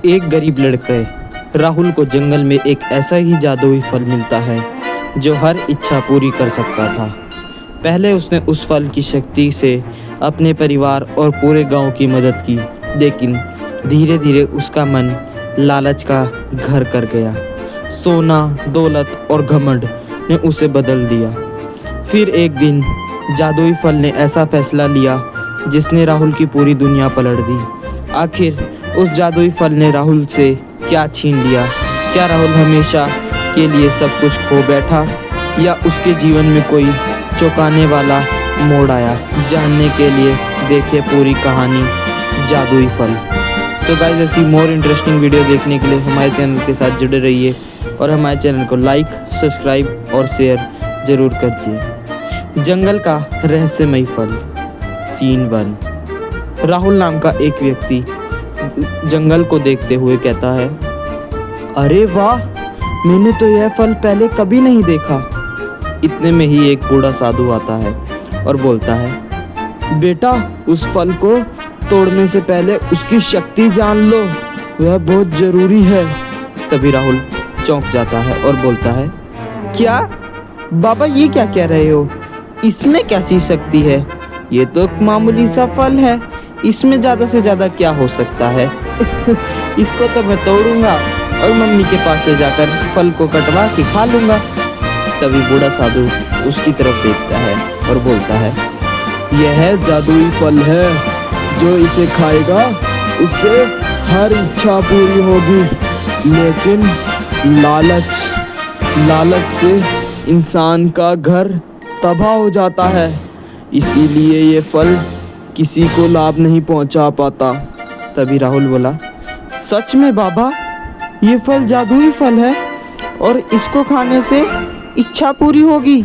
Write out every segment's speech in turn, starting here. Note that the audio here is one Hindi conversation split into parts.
एक गरीब लड़के राहुल को जंगल में एक ऐसा ही जादुई फल मिलता है जो हर इच्छा पूरी कर सकता था। पहले उसने उस फल की शक्ति से अपने परिवार और पूरे गांव की मदद की, लेकिन धीरे धीरे उसका मन लालच का घर कर गया। सोना, दौलत और घमंड ने उसे बदल दिया। फिर एक दिन जादुई फल ने ऐसा फैसला लिया जिसने राहुल की पूरी दुनिया पलट दी। आखिर उस जादुई फल ने राहुल से क्या छीन लिया? क्या राहुल हमेशा के लिए सब कुछ खो बैठा या उसके जीवन में कोई चौंकाने वाला मोड़ आया? जानने के लिए देखिए पूरी कहानी जादुई फल। तो गाइस, ऐसी मोर इंटरेस्टिंग वीडियो देखने के लिए हमारे चैनल के साथ जुड़े रहिए और हमारे चैनल को लाइक, सब्सक्राइब और शेयर ज़रूर कीजिए। जंगल का रहस्यमयी फल। सीन 1। राहुल नाम का एक व्यक्ति जंगल को देखते हुए कहता है, अरे वाह, मैंने तो यह फल पहले कभी नहीं देखा। इतने में ही एक बूढ़ा साधु आता है और बोलता है, बेटा, उस फल को तोड़ने से पहले उसकी शक्ति जान लो, वह बहुत जरूरी है। तभी राहुल चौंक जाता है और बोलता है, क्या बाबा, ये क्या कह रहे हो? इसमें कैसी शक्ति है? ये तो एक मामूली सा फल है, इसमें ज़्यादा से ज़्यादा क्या हो सकता है? इसको तो मैं तोड़ूंगा और मम्मी के पास ले जाकर फल को कटवा के खा लूँगा। तभी बूढ़ा साधु उसकी तरफ देखता है और बोलता है, यह जादुई फल है, जो इसे खाएगा उससे हर इच्छा पूरी होगी, लेकिन लालच से इंसान का घर तबाह हो जाता है, इसीलिए ये फल किसी को लाभ नहीं पहुंचा पाता। तभी राहुल बोला, सच में बाबा, ये फल जादुई फल है और इसको खाने से इच्छा पूरी होगी?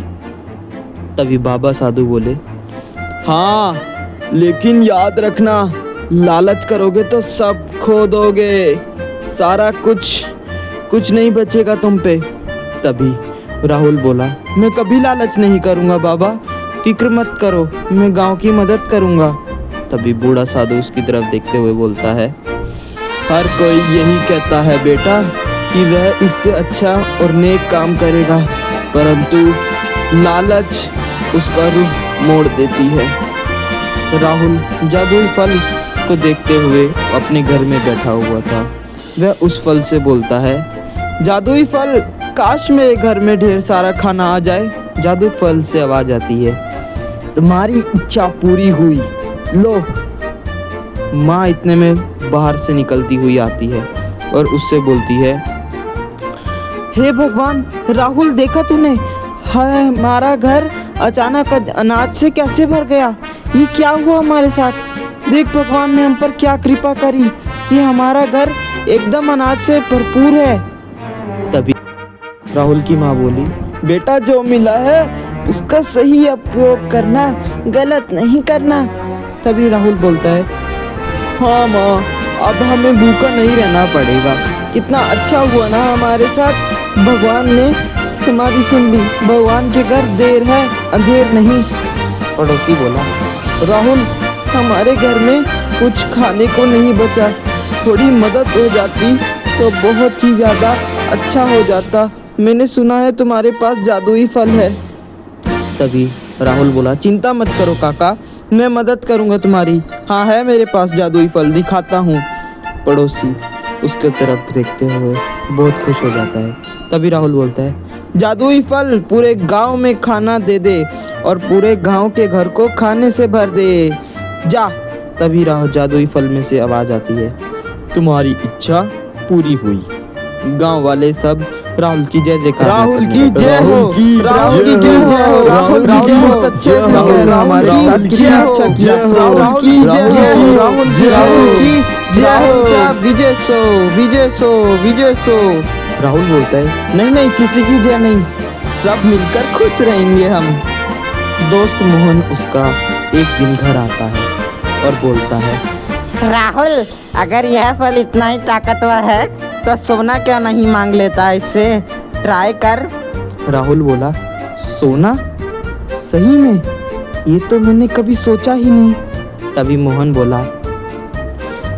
तभी बाबा साधु बोले, हाँ, लेकिन याद रखना, लालच करोगे तो सब खो दोगे, सारा कुछ नहीं बचेगा तुम पे। तभी राहुल बोला, मैं कभी लालच नहीं करूँगा बाबा, फिक्र मत करो, मैं गांव की मदद करूंगा। तभी बूढ़ा साधु उसकी तरफ देखते हुए बोलता है, हर कोई यही कहता है बेटा कि वह इससे अच्छा और नेक काम करेगा, परंतु लालच उसका रुख मोड़ देती है। राहुल जादुई फल को देखते हुए अपने घर में बैठा हुआ था। वह उस फल से बोलता है, जादुई फल, काश मेरे घर में ढेर सारा खाना आ जाए। जादुई फल से आवाज आती है, तुम्हारी इच्छा पूरी हुई, लो। माँ इतने में बाहर से निकलती हुई आती है और उससे बोलती है, हे भगवान, राहुल, देखा तूने, हमारा घर अचानक अनाज से कैसे भर गया? ये क्या हुआ हमारे साथ? देख, भगवान ने हम पर क्या कृपा करी कि हमारा घर एकदम अनाज से भरपूर है। तभी राहुल की माँ बोली, बेटा, जो मिला है उसका सही उपयोग करना, गलत नहीं करना। तभी राहुल बोलता है, हाँ माँ, अब हमें भूखा नहीं रहना पड़ेगा। कितना अच्छा हुआ ना हमारे साथ, भगवान ने हमारी सुन ली। भगवान के घर देर है, अंधेर नहीं। पड़ोसी बोला, राहुल, हमारे घर में कुछ खाने को नहीं बचा, थोड़ी मदद हो जाती तो बहुत ही ज़्यादा अच्छा हो जाता। मैंने सुना है तुम्हारे पास जादुई फल है। तभी राहुल बोला, चिंता मत करो काका, मैं मदद करूंगा तुम्हारी। हाँ, है मेरे पास जादुई फल, दिखाता हूँ। पड़ोसी उसके तरफ देखते हुए बहुत खुश हो जाता है। तभी राहुल बोलता है, जादुई फल पूरे गांव में खाना दे दे और पूरे गांव के घर को खाने से भर दे, जा। तभी राहुल जादुई फल में से आवाज आती है, तुम्हारी इच्छा पूरी हुई। गांव वाले सब राहुल की जय जयकार। राहुल की जय हो, राहुल की जय हो, राहुल की बहुत अच्छे थे, हमारे साथ कितना अच्छा किया। राहुल की जय हो, राहुल की जय हो, विजय सो, विजय सो, विजय सो। राहुल बोलता है, नहीं, किसी की जय नहीं, सब मिलकर खुश रहेंगे हम। दोस्त मोहन उसका एक दिन घर आता है और बोलता है, राहुल, अगर यह फल इतना ही ताकतवर है तो सोना क्यों नहीं मांग लेता, इससे ट्राई कर। राहुल बोला, सोना? सही में? ये तो मैंने कभी सोचा ही नहीं। तभी मोहन बोला,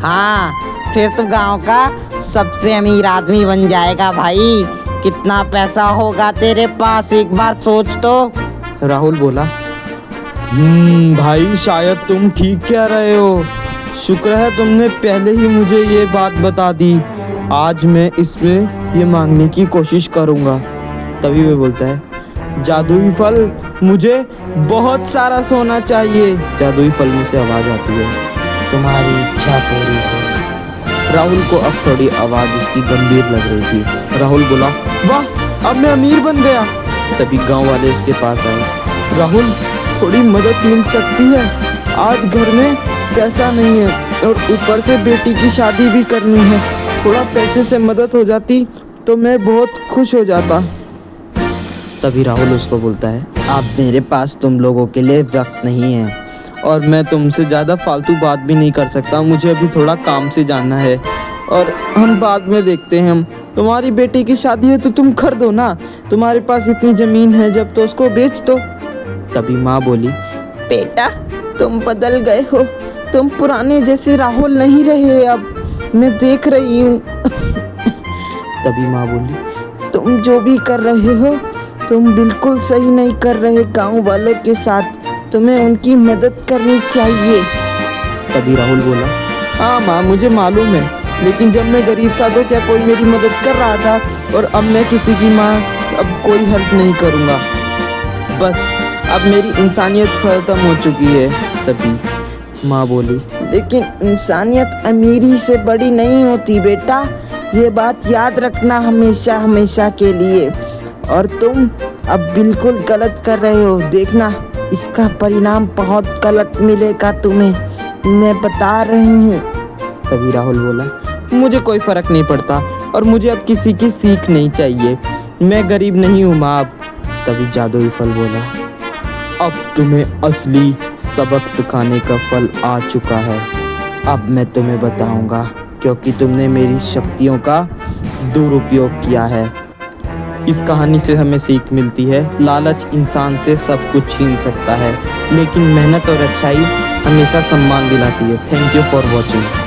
हाँ, फिर तो गांव का सबसे अमीर आदमी बन जाएगा भाई। कितना पैसा होगा तेरे पास, एक बार सोच तो। राहुल बोला, भाई शायद तुम ठीक कह रहे हो। शुक्र है तुमने पहले ही मुझे ये बात बता दी। आज मैं इसमें ये मांगने की कोशिश करूँगा। तभी वो बोलता है, जादुई फल, मुझे बहुत सारा सोना चाहिए। जादुई फल में से आवाज़ आती है, तुम्हारी इच्छा पूरी हो। राहुल को अब थोड़ी आवाज़ उसकी गंभीर लग रही थी। राहुल बोला, वाह, अब मैं अमीर बन गया। तभी गांव वाले उसके पास आए। राहुल, थोड़ी मदद मिल सकती है? आज घर में पैसा नहीं है और ऊपर से बेटी की शादी भी करनी है। थोड़ा पैसे से मदद हो जाती तो मैं बहुत खुश हो जाता। तभी राहुल उसको बोलता है, अब मेरे पास तुम लोगों के लिए वक्त नहीं है और मैं तुमसे ज़्यादा फालतू बात भी नहीं कर सकता। मुझे अभी थोड़ा काम से जाना है और हम बाद में देखते हैं। हम तुम्हारी बेटी की शादी है तो तुम कर दो ना। तुम्हारे पास इतनी ज़मीन है जब तो उसको बेच दो। तभी माँ बोली, बेटा तुम बदल गए हो, तुम पुराने जैसे राहुल नहीं रहे अब, मैं देख रही हूँ। तभी माँ बोली, तुम जो भी कर रहे हो तुम बिल्कुल सही नहीं कर रहे गांव वालों के साथ, तुम्हें उनकी मदद करनी चाहिए। तभी राहुल बोला, हाँ माँ मुझे मालूम है, लेकिन जब मैं गरीब था तो क्या कोई मेरी मदद कर रहा था? और अब मैं किसी की माँ अब कोई हेल्प नहीं करूँगा। बस अब मेरी इंसानियत खत्म हो चुकी है। तभी माँ बोली, लेकिन इंसानियत अमीरी से बड़ी नहीं होती बेटा, ये बात याद रखना हमेशा हमेशा के लिए। और तुम अब बिल्कुल गलत कर रहे हो, देखना इसका परिणाम बहुत गलत मिलेगा तुम्हें, मैं बता रही हूँ। तभी राहुल बोला, मुझे कोई फर्क नहीं पड़ता और मुझे अब किसी की सीख नहीं चाहिए, मैं गरीब नहीं हूँ माँ। तभी जादुई फल बोला, अब तुम्हें असली सबक सिखाने का फल आ चुका है। अब मैं तुम्हें बताऊंगा, क्योंकि तुमने मेरी शक्तियों का दुरुपयोग किया है। इस कहानी से हमें सीख मिलती है, लालच इंसान से सब कुछ छीन सकता है, लेकिन मेहनत और अच्छाई हमेशा सम्मान दिलाती है। Thank you for watching.